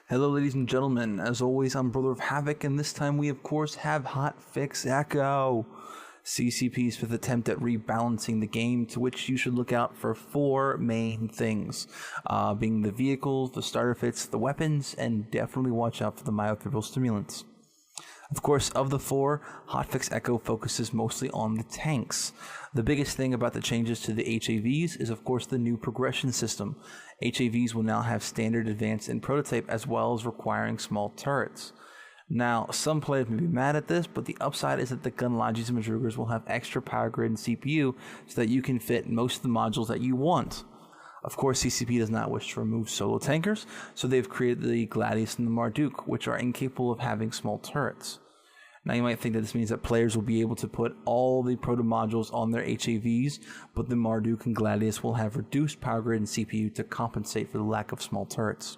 Hello, ladies and gentlemen. As always, I'm BrotherofHavok, and this time we, of course, have Hotfix Echo, CCP's fifth attempt at rebalancing the game, to which you should look out for four main things, being the vehicles, the starter fits, the weapons, and definitely watch out for the Myofibrils stimulants. Of course, of the four, Hotfix Echo focuses mostly on the tanks. The biggest thing about the changes to the HAVs is, of course, the new progression system. HAVs will now have standard, advanced, and prototype, as well as requiring small turrets. Now, some players may be mad at this, but the upside is that the Gunlodges and Madrugers will have extra power grid and CPU so that you can fit most of the modules that you want. Of course, CCP does not wish to remove solo tankers, so they've created the Gladius and the Marduk, which are incapable of having small turrets. Now, you might think that this means that players will be able to put all the proto modules on their HAVs, but the Marduk and Gladius will have reduced power grid and CPU to compensate for the lack of small turrets.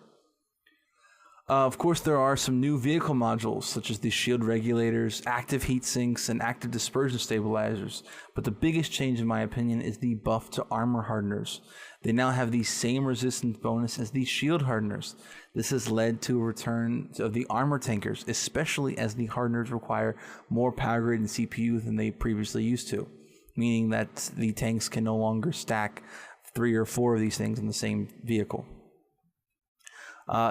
Of course, there are some new vehicle modules, such as the shield regulators, active heat sinks, and active dispersion stabilizers, but the biggest change, in my opinion, is the buff to armor hardeners. They now have the same resistance bonus as the shield hardeners. This has led to a return of the armor tankers, especially as the hardeners require more power grid and CPU than they previously used to, meaning that the tanks can no longer stack 3 or 4 of these things in the same vehicle.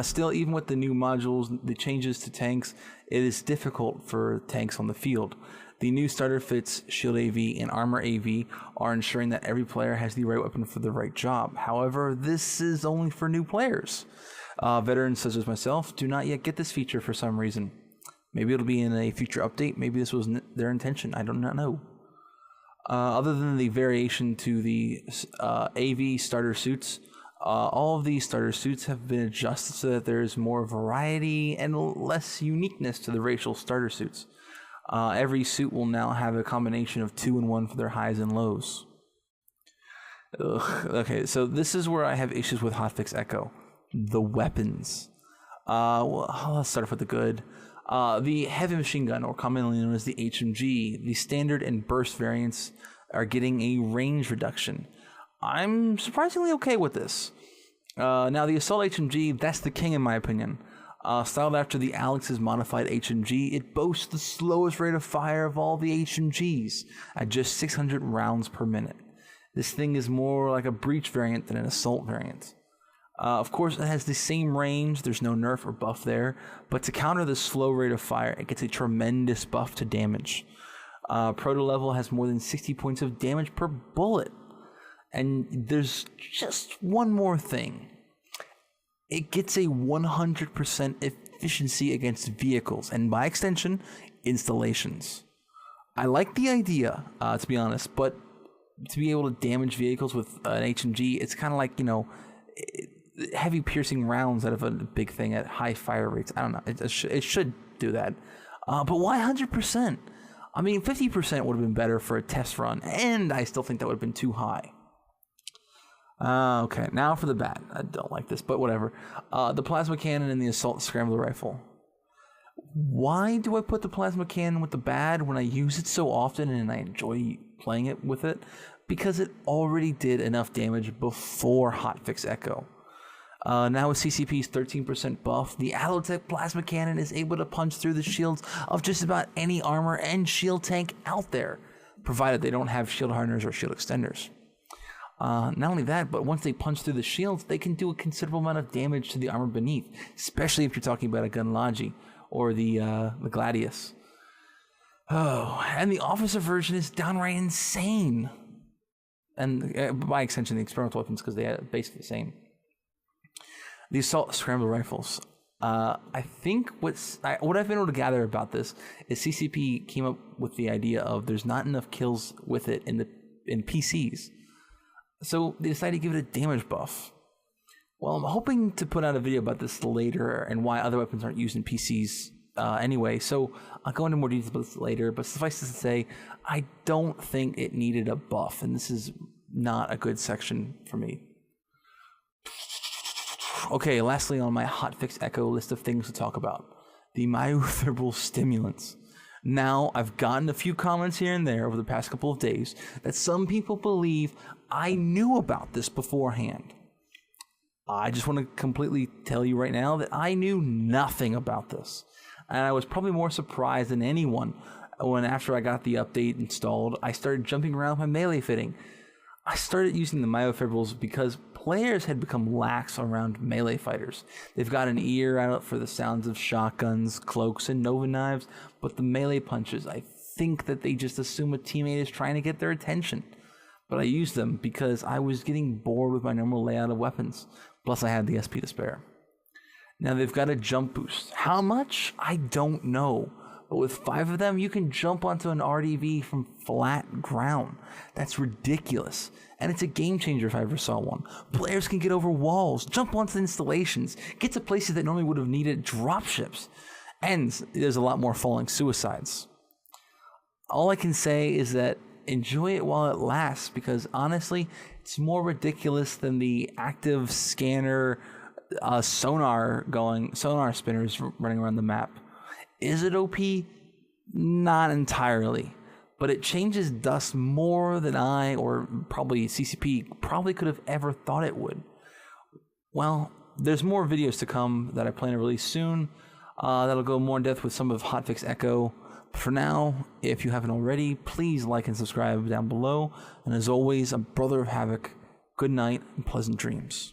Still, even with the new modules, the changes to tanks, it is difficult for tanks on the field. The new starter fits, Shield AV, and Armor AV are ensuring that every player has the right weapon for the right job. However, this is only for new players. Veterans such as myself do not yet get this feature for some reason. Maybe it'll be in a future update. Maybe this was their intention. I do not know. Other than the variation to the AV starter suits, all of these starter suits have been adjusted so that there is more variety and less uniqueness to the racial starter suits. Every suit will now have a combination of 2 and 1 for their highs and lows. Okay, so this is where I have issues with Hotfix Echo. The weapons. Let's start off with the good. The heavy machine gun, or commonly known as the HMG, the standard and burst variants are getting a range reduction. I'm surprisingly okay with this. Now, the Assault HMG, that's the king in my opinion. Styled after the Alex's modified HMG, it boasts the slowest rate of fire of all the HMGs at just 600 rounds per minute. This thing is more like a breach variant than an assault variant. Of course, it has the same range, there's no nerf or buff there, but to counter the slow rate of fire, it gets a tremendous buff to damage. Proto level has more than 60 points of damage per bullet. And there's just one more thing. It gets a 100% efficiency against vehicles, and by extension, installations. I like the idea, to be honest, but to be able to damage vehicles with an HMG, it's kind of like, heavy piercing rounds out of a big thing at high fire rates. I don't know. It should do that. But why 100%? I mean, 50% would have been better for a test run, and I still think that would have been too high. Okay, now for the bad. I don't like this, but whatever. The plasma cannon and the assault scrambler rifle. Why do I put the plasma cannon with the bad when I use it so often and I enjoy playing it with it? Because it already did enough damage before Hotfix Echo. Now with CCP's 13% buff, the Allotech plasma cannon is able to punch through the shields of just about any armor and shield tank out there, provided they don't have shield hardeners or shield extenders. Not only that, but once they punch through the shields, they can do a considerable amount of damage to the armor beneath, especially if you're talking about a Gunlodge or the Gladius. Oh, and the officer version is downright insane. And by extension, the experimental weapons, because they are basically the same. The assault scrambler rifles. I think what I've been able to gather about this is CCP came up with the idea of there's not enough kills with it in PCs. So they decided to give it a damage buff. Well, I'm hoping to put out a video about this later and why other weapons aren't used in PCs anyway, so I'll go into more details about this later, but suffice it to say, I don't think it needed a buff, and this is not a good section for me. Okay, lastly on my Hotfix Echo list of things to talk about, the Myofibrils stimulants. Now, I've gotten a few comments here and there over the past couple of days that some people believe I knew about this beforehand. I just want to completely tell you right now that I knew nothing about this. And I was probably more surprised than anyone when after I got the update installed, I started jumping around with my melee fitting. I started using the Myofibrils because players had become lax around melee fighters. They've got an ear out for the sounds of shotguns, cloaks, and Nova knives, but the melee punches, I think that they just assume a teammate is trying to get their attention. But I used them because I was getting bored with my normal layout of weapons. Plus I had the SP to spare. Now they've got a jump boost. How much? I don't know. But with 5 of them, you can jump onto an RDV from flat ground. That's ridiculous. And it's a game changer if I ever saw one. Players can get over walls, jump onto installations, get to places that normally would have needed dropships. And there's a lot more falling suicides. All I can say is that enjoy it while it lasts, because honestly, it's more ridiculous than the active scanner sonar spinners running around the map. Is it OP? Not entirely, but it changes dust more than I, or probably CCP, probably could have ever thought it would. Well, there's more videos to come that I plan to release soon. That'll go more in depth with some of Hotfix Echo. For now, if you haven't already, please like and subscribe down below. And as always, I'm Brother of Havoc. Good night and pleasant dreams.